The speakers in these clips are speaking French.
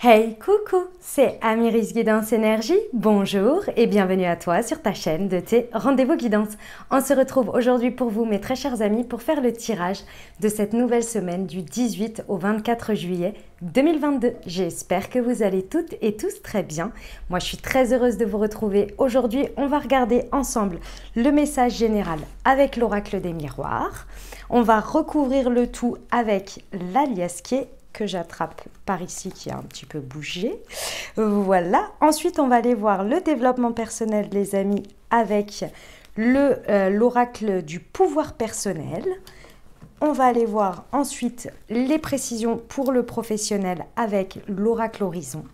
Hey, coucou, c'est Amiris Guidance Énergie. Bonjour et bienvenue à toi sur ta chaîne de tes rendez-vous guidance. On se retrouve aujourd'hui pour vous, mes très chers amis, pour faire le tirage de cette nouvelle semaine du 18 au 24 juillet 2022. J'espère que vous allez toutes et tous très bien. Moi, je suis très heureuse de vous retrouver. Aujourd'hui, on va regarder ensemble le message général avec l'oracle des miroirs. On va recouvrir le tout avec l'aliasqué que j'attrape par ici qui a un petit peu bougé. Voilà. Ensuite, on va aller voir le développement personnel, les amis, avec l'oracle du pouvoir personnel. On va aller voir ensuite les précisions pour le professionnel avec l'oracle horizon.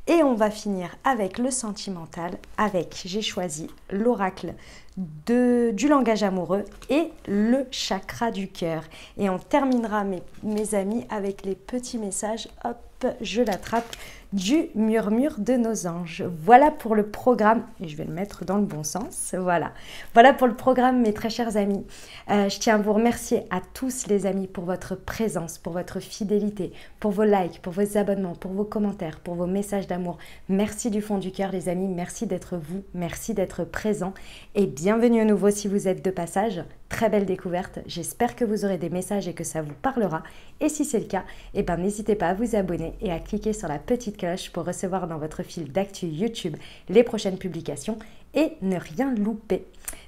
Et on va finir avec le sentimental avec, j'ai choisi l'oracle du langage amoureux et le chakra du cœur. Et on terminera, mes amis, avec les petits messages, hop, je l'attrape, du murmure de nos anges. Voilà pour le programme, et je vais le mettre dans le bon sens, voilà. Voilà pour le programme, mes très chers amis. Je tiens à vous remercier à tous les amis pour votre présence, pour votre fidélité, pour vos likes, pour vos abonnements, pour vos commentaires, pour vos messages d'amour. Merci du fond du cœur, les amis, merci d'être vous, merci d'être présents, et bienvenue à nouveau si vous êtes de passage. Très belle découverte, j'espère que vous aurez des messages et que ça vous parlera. Et si c'est le cas, eh ben, n'hésitez pas à vous abonner et à cliquer sur la petite cloche pour recevoir dans votre fil d'actu YouTube les prochaines publications et ne rien louper.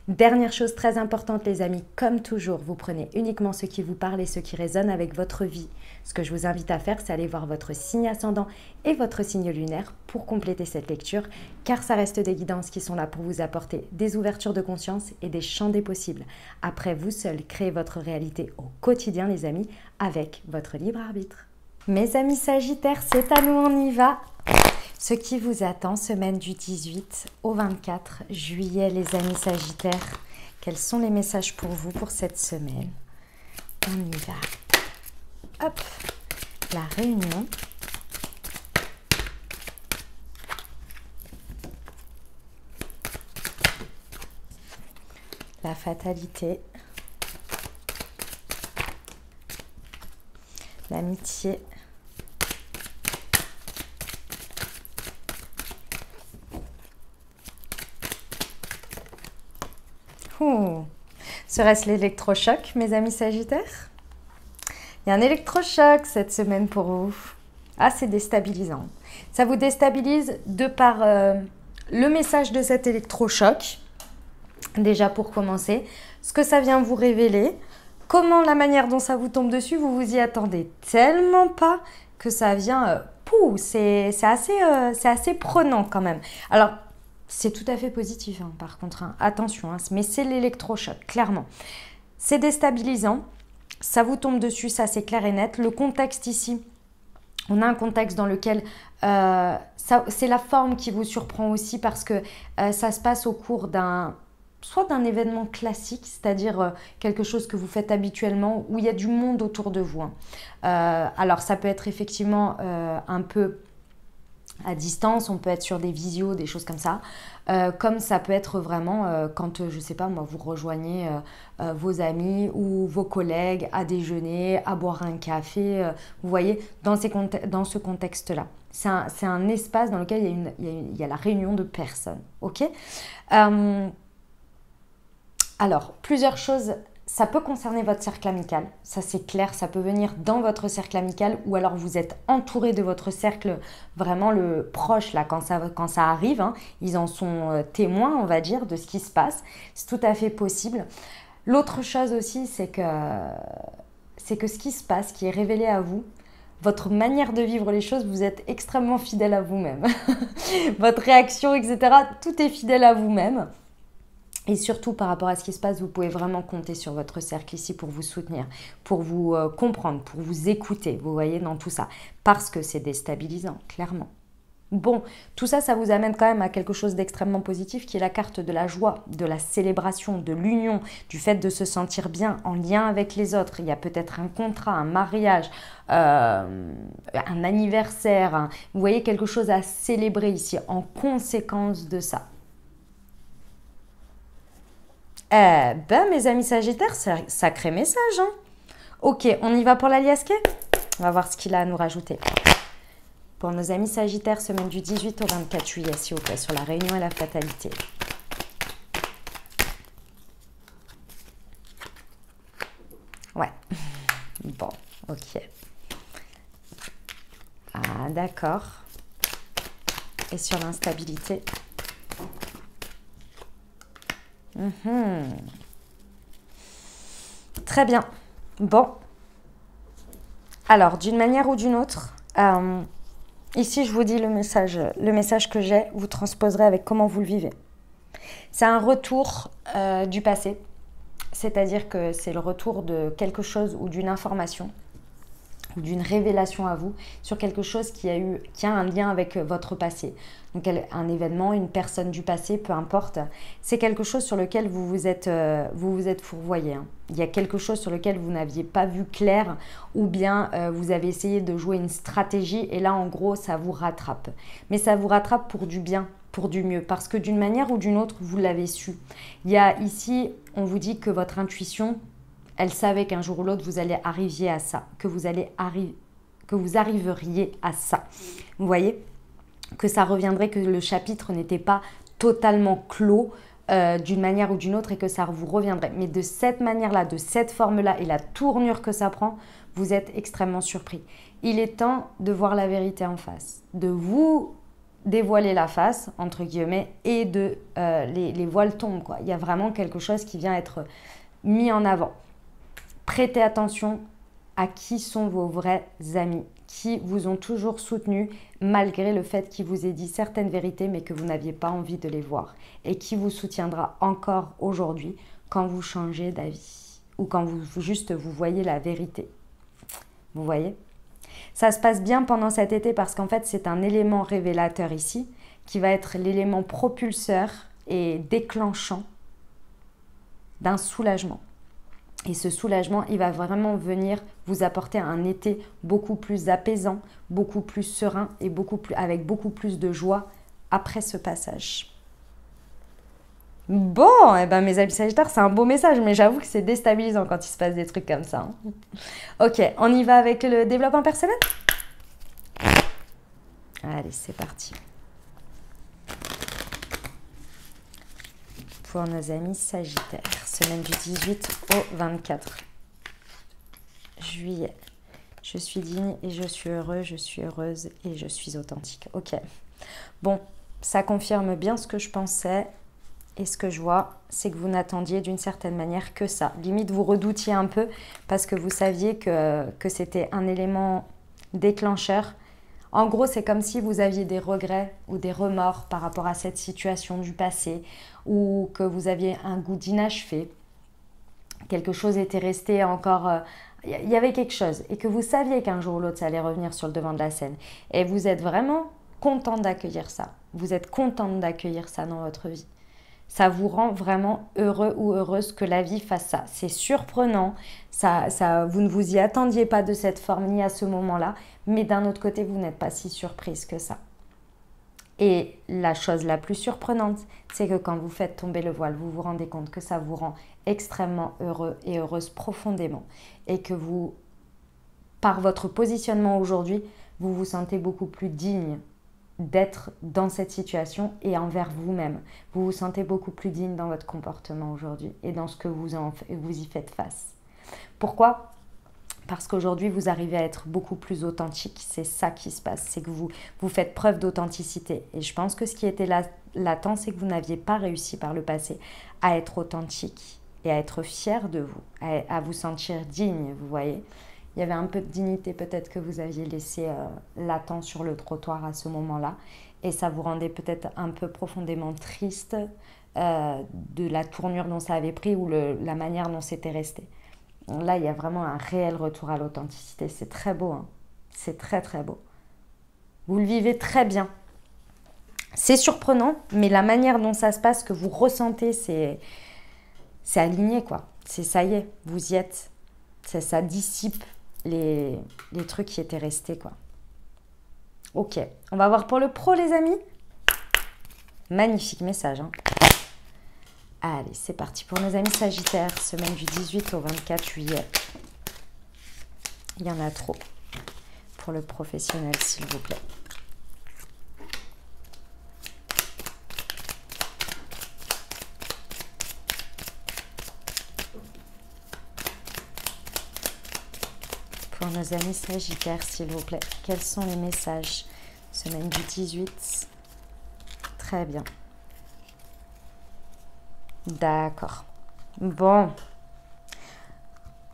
Dernière chose très importante, les amis, comme toujours, vous prenez uniquement ce qui vous parle et ce qui résonne avec votre vie. Ce que je vous invite à faire, c'est aller voir votre signe ascendant et votre signe lunaire pour compléter cette lecture, car ça reste des guidances qui sont là pour vous apporter des ouvertures de conscience et des champs des possibles. Après, vous seul créez votre réalité au quotidien, les amis, avec votre libre arbitre. Mes amis Sagittaires, c'est à nous, on y va. Ce qui vous attend, semaine du 18 au 24 juillet, les amis Sagittaires. Quels sont les messages pour vous pour cette semaine? On y va. Hop, la réunion. La fatalité. L'amitié. Serait-ce l'électrochoc, mes amis Sagittaires? Il y a un électrochoc cette semaine pour vous. Ah, c'est déstabilisant. Ça vous déstabilise de par le message de cet électrochoc. Déjà pour commencer, ce que ça vient vous révéler, comment la manière dont ça vous tombe dessus, vous vous y attendez tellement pas que ça vient... c'est assez prenant quand même. Alors, c'est tout à fait positif, hein, par contre. Hein. Attention, hein, mais c'est l'électrochoc, clairement. C'est déstabilisant. Ça vous tombe dessus, ça c'est clair et net. Le contexte ici, on a un contexte dans lequel c'est la forme qui vous surprend aussi parce que ça se passe au cours soit d'un événement classique, c'est-à-dire quelque chose que vous faites habituellement où il y a du monde autour de vous. Hein. Alors ça peut être effectivement un peu à distance, on peut être sur des visios, des choses comme ça, comme ça peut être vraiment quand, je sais pas moi, vous rejoignez vos amis ou vos collègues à déjeuner, à boire un café, vous voyez, dans ce contexte-là. C'est un espace dans lequel il y a la réunion de personnes, ok. Alors, plusieurs choses. Ça peut concerner votre cercle amical, ça c'est clair, ça peut venir dans votre cercle amical ou alors vous êtes entouré de votre cercle vraiment le proche là quand ça arrive, hein, ils en sont témoins on va dire de ce qui se passe, c'est tout à fait possible. L'autre chose aussi c'est que ce qui se passe, qui est révélé à vous, votre manière de vivre les choses, vous êtes extrêmement fidèle à vous-même. Votre réaction, etc., tout est fidèle à vous-même. Et surtout, par rapport à ce qui se passe, vous pouvez vraiment compter sur votre cercle ici pour vous soutenir, pour vous comprendre, pour vous écouter, vous voyez, dans tout ça. Parce que c'est déstabilisant, clairement. Bon, tout ça, ça vous amène quand même à quelque chose d'extrêmement positif qui est la carte de la joie, de la célébration, de l'union, du fait de se sentir bien en lien avec les autres. Il y a peut-être un contrat, un mariage, un anniversaire, hein. Vous voyez, quelque chose à célébrer ici en conséquence de ça. Eh ben, mes amis Sagittaires, sacré message, hein. Ok, on y va pour l'aliasqué? On va voir ce qu'il a à nous rajouter. Pour nos amis Sagittaires, semaine du 18 au 24 juillet, s'il vous plaît, sur la réunion et la fatalité. Ouais. Bon, ok. Ah, d'accord. Et sur l'instabilité. Très bien. Bon. Alors, d'une manière ou d'une autre, ici, je vous dis le message que j'ai, vous transposerez avec comment vous le vivez. C'est un retour du passé. C'est-à-dire que c'est le retour de quelque chose ou d'une information ou d'une révélation à vous sur quelque chose qui a un lien avec votre passé. Donc un événement, une personne du passé, peu importe. C'est quelque chose sur lequel vous vous êtes fourvoyé. Hein. Il y a quelque chose sur lequel vous n'aviez pas vu clair ou bien vous avez essayé de jouer une stratégie et là en gros ça vous rattrape. Mais ça vous rattrape pour du bien, pour du mieux, parce que d'une manière ou d'une autre, vous l'avez su. Il y a ici, on vous dit que votre intuition, elle savait qu'un jour ou l'autre, vous allez arriver à ça, que vous arriveriez à ça. Vous voyez que ça reviendrait, que le chapitre n'était pas totalement clos d'une manière ou d'une autre et que ça vous reviendrait. Mais de cette manière-là, de cette forme-là et la tournure que ça prend, vous êtes extrêmement surpris. Il est temps de voir la vérité en face, de vous dévoiler la face, entre guillemets, et de les voiles tombent, quoi. Il y a vraiment quelque chose qui vient être mis en avant. Prêtez attention à qui sont vos vrais amis, qui vous ont toujours soutenu malgré le fait qu'ils vous aient dit certaines vérités mais que vous n'aviez pas envie de les voir et qui vous soutiendra encore aujourd'hui quand vous changez d'avis ou quand vous voyez la vérité. Vous voyez ? Ça se passe bien pendant cet été parce qu'en fait, c'est un élément révélateur ici qui va être l'élément propulseur et déclenchant d'un soulagement. Et ce soulagement, il va vraiment venir vous apporter un été beaucoup plus apaisant, beaucoup plus serein et avec beaucoup plus de joie après ce passage. Bon, eh ben mes amis Sagittaires, c'est un beau message, mais j'avoue que c'est déstabilisant quand il se passe des trucs comme ça. Hein. Ok, on y va avec le développement personnel ? Allez, c'est parti. Pour nos amis Sagittaires, semaine du 18 au 24 juillet. Je suis digne et je suis heureux, je suis heureuse et je suis authentique. Ok. Bon, ça confirme bien ce que je pensais et ce que je vois, c'est que vous n'attendiez d'une certaine manière que ça. Limite, vous redoutiez un peu parce que vous saviez que c'était un élément déclencheur. En gros, c'est comme si vous aviez des regrets ou des remords par rapport à cette situation du passé ou que vous aviez un goût d'inachevé. Quelque chose était resté encore... Il y avait quelque chose et que vous saviez qu'un jour ou l'autre, ça allait revenir sur le devant de la scène. Et vous êtes vraiment content d'accueillir ça. Vous êtes contente d'accueillir ça dans votre vie. Ça vous rend vraiment heureux ou heureuse que la vie fasse ça. C'est surprenant, vous ne vous y attendiez pas de cette forme ni à ce moment-là, mais d'un autre côté, vous n'êtes pas si surprise que ça. Et la chose la plus surprenante, c'est que quand vous faites tomber le voile, vous vous rendez compte que ça vous rend extrêmement heureux et heureuse profondément. Et que vous, par votre positionnement aujourd'hui, vous vous sentez beaucoup plus digne d'être dans cette situation et envers vous-même. Vous vous sentez beaucoup plus digne dans votre comportement aujourd'hui et dans ce que vous y faites face. Pourquoi ? Parce qu'aujourd'hui, vous arrivez à être beaucoup plus authentique. C'est ça qui se passe, c'est que vous faites preuve d'authenticité. Et je pense que ce qui était latent, c'est que vous n'aviez pas réussi par le passé à être authentique et à être fier de vous, à vous sentir digne, vous voyez. Il y avait un peu de dignité peut-être que vous aviez laissé latent sur le trottoir à ce moment-là. Et ça vous rendait peut-être un peu profondément triste de la tournure dont ça avait pris ou la manière dont c'était resté. Là, il y a vraiment un réel retour à l'authenticité. C'est très beau. Hein. C'est très, très beau. Vous le vivez très bien. C'est surprenant, mais la manière dont ça se passe, que vous ressentez, c'est aligné, quoi. Ça y est, vous y êtes. Ça dissipe les trucs qui étaient restés, quoi. Ok, on va voir pour le pro, les amis. Magnifique message, hein. Allez, c'est parti pour nos amis Sagittaires, semaine du 18 au 24 juillet. Il y en a trop. Pour le professionnel, s'il vous plaît. Pour nos amis Sagittaires, s'il vous plaît, quels sont les messages? Semaine du 18. Très bien. D'accord. Bon.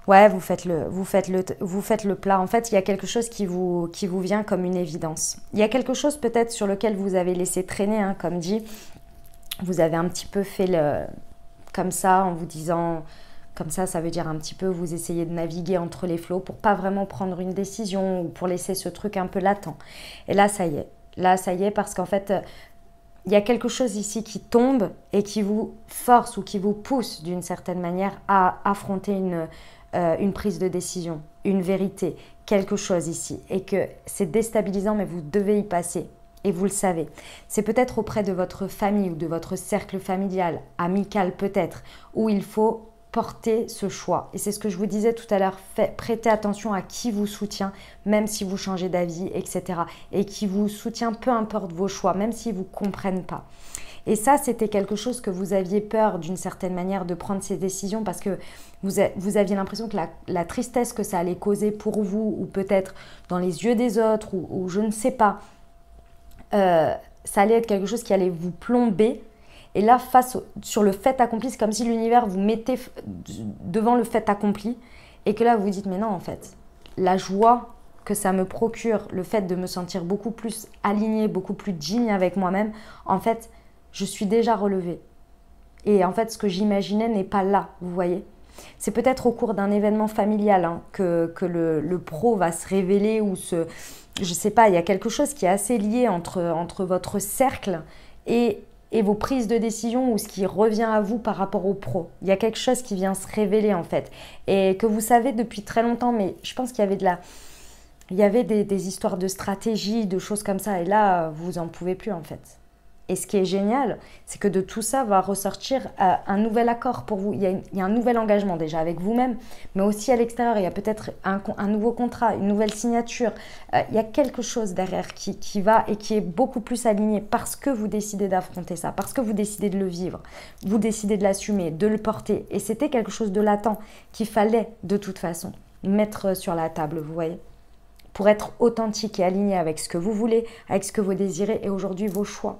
Ouais, vous faites le plat. En fait, il y a quelque chose qui vous vient comme une évidence. Il y a quelque chose peut-être sur lequel vous avez laissé traîner, hein, comme dit. Vous avez un petit peu fait comme ça, en vous disant... Comme ça veut dire un petit peu, vous essayez de naviguer entre les flots pour pas vraiment prendre une décision ou pour laisser ce truc un peu latent. Et là, ça y est. Là, ça y est, parce qu'en fait, il y a quelque chose ici qui tombe et qui vous force ou qui vous pousse d'une certaine manière à affronter une prise de décision, une vérité, quelque chose ici. Et que c'est déstabilisant, mais vous devez y passer. Et vous le savez. C'est peut-être auprès de votre famille ou de votre cercle familial, amical peut-être, où il faut porter ce choix. Et c'est ce que je vous disais tout à l'heure, prêtez attention à qui vous soutient, même si vous changez d'avis, etc. Et qui vous soutient, peu importe vos choix, même s'ils ne vous comprennent pas. Et ça, c'était quelque chose que vous aviez peur d'une certaine manière de prendre ces décisions parce que vous aviez l'impression que la tristesse que ça allait causer pour vous ou peut-être dans les yeux des autres ou je ne sais pas, ça allait être quelque chose qui allait vous plomber. Et là, sur le fait accompli, c'est comme si l'univers vous mettait devant le fait accompli et que là, vous vous dites, mais non, en fait, la joie que ça me procure, le fait de me sentir beaucoup plus alignée, beaucoup plus digne avec moi-même, en fait, je suis déjà relevée. Et en fait, ce que j'imaginais n'est pas là, vous voyez. C'est peut-être au cours d'un événement familial hein, que le pro va se révéler ou je sais pas, il y a quelque chose qui est assez lié entre votre cercle et vos prises de décision ou ce qui revient à vous par rapport au pro. Il y a quelque chose qui vient se révéler en fait et que vous savez depuis très longtemps, mais je pense qu'il y avait des histoires de stratégie, de choses comme ça et là, vous en pouvez plus en fait. Et ce qui est génial, c'est que de tout ça va ressortir un nouvel accord pour vous. Il y a un nouvel engagement déjà avec vous-même, mais aussi à l'extérieur. Il y a peut-être un nouveau contrat, une nouvelle signature. Il y a quelque chose derrière qui va et qui est beaucoup plus aligné parce que vous décidez d'affronter ça, parce que vous décidez de le vivre, vous décidez de l'assumer, de le porter. Et c'était quelque chose de latent qu'il fallait de toute façon mettre sur la table, vous voyez, pour être authentique et aligné avec ce que vous voulez, avec ce que vous désirez et aujourd'hui vos choix.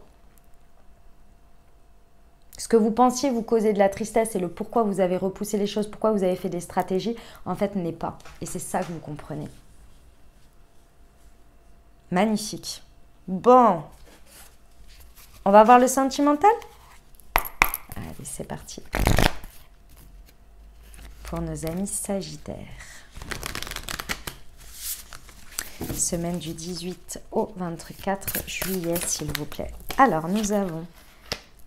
Ce que vous pensiez vous causer de la tristesse et le pourquoi vous avez repoussé les choses, pourquoi vous avez fait des stratégies, en fait n'est pas. Et c'est ça que vous comprenez. Magnifique. Bon. On va voir le sentimental? Allez, c'est parti. Pour nos amis Sagittaires. Semaine du 18 au 24 juillet, s'il vous plaît. Alors, nous avons...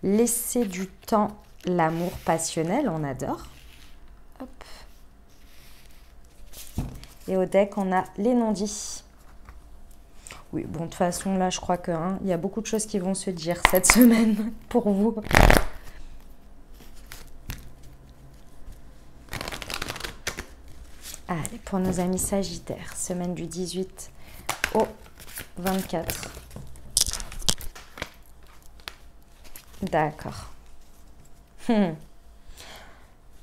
Laisser du temps, l'amour passionnel, on adore. Hop. Et au deck, on a les non-dits. Oui, bon, de toute façon, là, je crois que il y a beaucoup de choses qui vont se dire cette semaine pour vous. Allez, pour nos amis Sagittaires, semaine du 18 au 24. D'accord.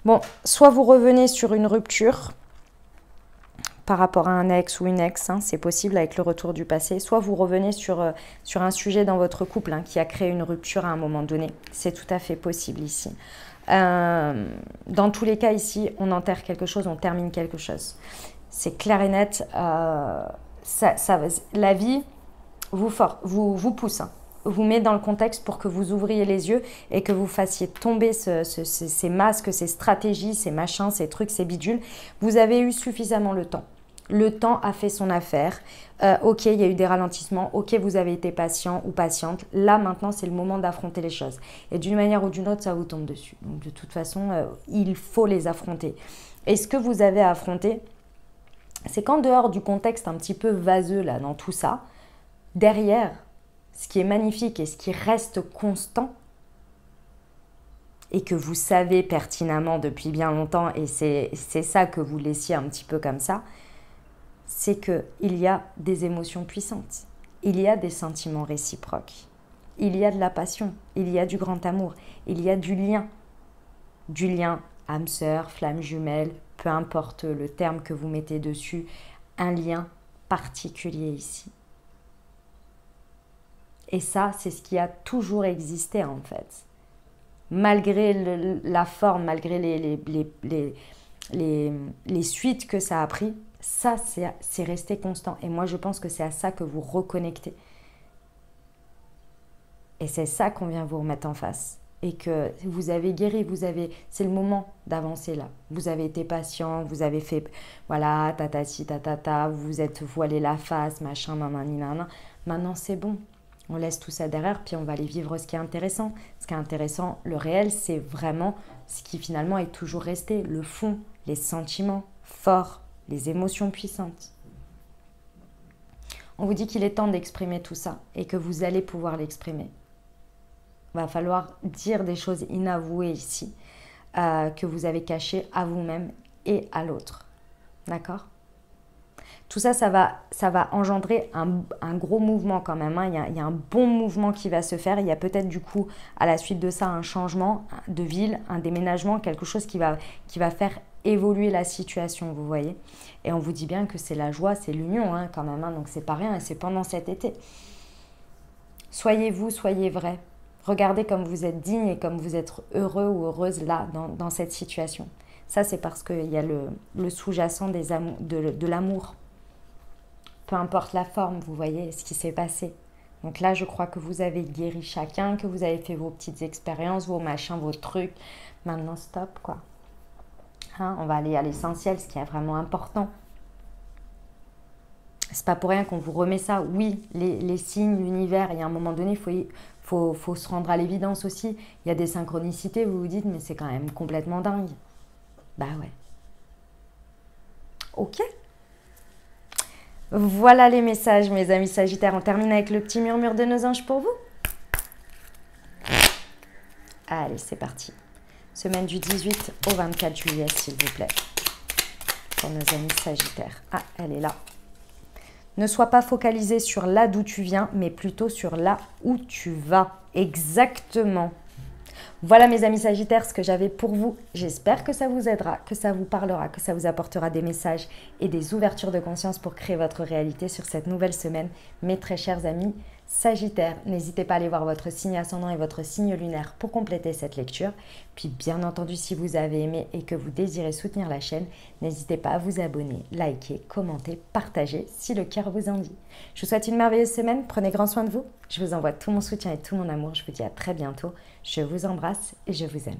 Bon, soit vous revenez sur une rupture par rapport à un ex ou une ex, hein, c'est possible avec le retour du passé, soit vous revenez sur un sujet dans votre couple hein, qui a créé une rupture à un moment donné. C'est tout à fait possible ici. Dans tous les cas ici, on enterre quelque chose, on termine quelque chose. C'est clair et net. La vie vous pousse. Hein. Vous met dans le contexte pour que vous ouvriez les yeux et que vous fassiez tomber ces masques, ces stratégies, ces machins, ces trucs, ces bidules. Vous avez eu suffisamment le temps. Le temps a fait son affaire. Ok, il y a eu des ralentissements. Ok, vous avez été patient ou patiente. Là, maintenant, c'est le moment d'affronter les choses. Et d'une manière ou d'une autre, ça vous tombe dessus. Donc, de toute façon, il faut les affronter. Et ce que vous avez à affronter, c'est qu'en dehors du contexte un petit peu vaseux, là, dans tout ça, derrière... Ce qui est magnifique et ce qui reste constant et que vous savez pertinemment depuis bien longtemps et c'est ça que vous laissiez un petit peu comme ça, c'est qu'il y a des émotions puissantes, il y a des sentiments réciproques, il y a de la passion, il y a du grand amour, il y a du lien âme sœur, flamme jumelle, peu importe le terme que vous mettez dessus, un lien particulier ici. Et ça, c'est ce qui a toujours existé en fait. Malgré la forme, malgré les suites que ça a pris, ça, c'est resté constant. Et moi, je pense que c'est à ça que vous reconnectez. Et c'est ça qu'on vient vous remettre en face. Et que vous avez guéri, c'est le moment d'avancer là. Vous avez été patient, vous avez fait, voilà, tatati, tatata, vous vous êtes voilé la face, machin, nanani, nanana. Maintenant, c'est bon. On laisse tout ça derrière, puis on va aller vivre ce qui est intéressant. Ce qui est intéressant, le réel, c'est vraiment ce qui finalement est toujours resté, le fond, les sentiments forts, les émotions puissantes. On vous dit qu'il est temps d'exprimer tout ça et que vous allez pouvoir l'exprimer. Il va falloir dire des choses inavouées ici, que vous avez cachées à vous-même et à l'autre. D'accord ? Tout ça, ça va engendrer un gros mouvement quand même. Hein. Il y a un bon mouvement qui va se faire. Il y a peut-être du coup, à la suite de ça, un changement de ville, un déménagement, quelque chose qui va faire évoluer la situation, vous voyez. Et on vous dit bien que c'est la joie, c'est l'union hein, quand même. Hein. Donc c'est pas rien et c'est pendant cet été. Soyez vous, soyez vrai. Regardez comme vous êtes digne et comme vous êtes heureux ou heureuse là, dans cette situation. Ça, c'est parce qu'il y a le sous-jacent de l'amour. Peu importe la forme, vous voyez ce qui s'est passé. Donc là, je crois que vous avez guéri chacun, que vous avez fait vos petites expériences, vos machins, vos trucs. Maintenant, stop, quoi. Hein, on va aller à l'essentiel, ce qui est vraiment important. C'est pas pour rien qu'on vous remet ça. Oui, les signes, l'univers, il y a un moment donné, il faut se rendre à l'évidence aussi. Il y a des synchronicités, vous vous dites, mais c'est quand même complètement dingue. Bah ouais. Ok. Voilà les messages, mes amis Sagittaires. On termine avec le petit murmure de nos anges pour vous. Allez, c'est parti. Semaine du 18 au 24 juillet, s'il vous plaît. Pour nos amis Sagittaires. Ah, elle est là. Ne sois pas focalisé sur là d'où tu viens, mais plutôt sur là où tu vas. Exactement. Voilà mes amis Sagittaires, ce que j'avais pour vous. J'espère que ça vous aidera, que ça vous parlera, que ça vous apportera des messages et des ouvertures de conscience pour créer votre réalité sur cette nouvelle semaine. Mes très chers amis Sagittaires, n'hésitez pas à aller voir votre signe ascendant et votre signe lunaire pour compléter cette lecture. Puis bien entendu, si vous avez aimé et que vous désirez soutenir la chaîne, n'hésitez pas à vous abonner, liker, commenter, partager si le cœur vous en dit. Je vous souhaite une merveilleuse semaine, prenez grand soin de vous. Je vous envoie tout mon soutien et tout mon amour. Je vous dis à très bientôt. Je vous embrasse et je vous aime.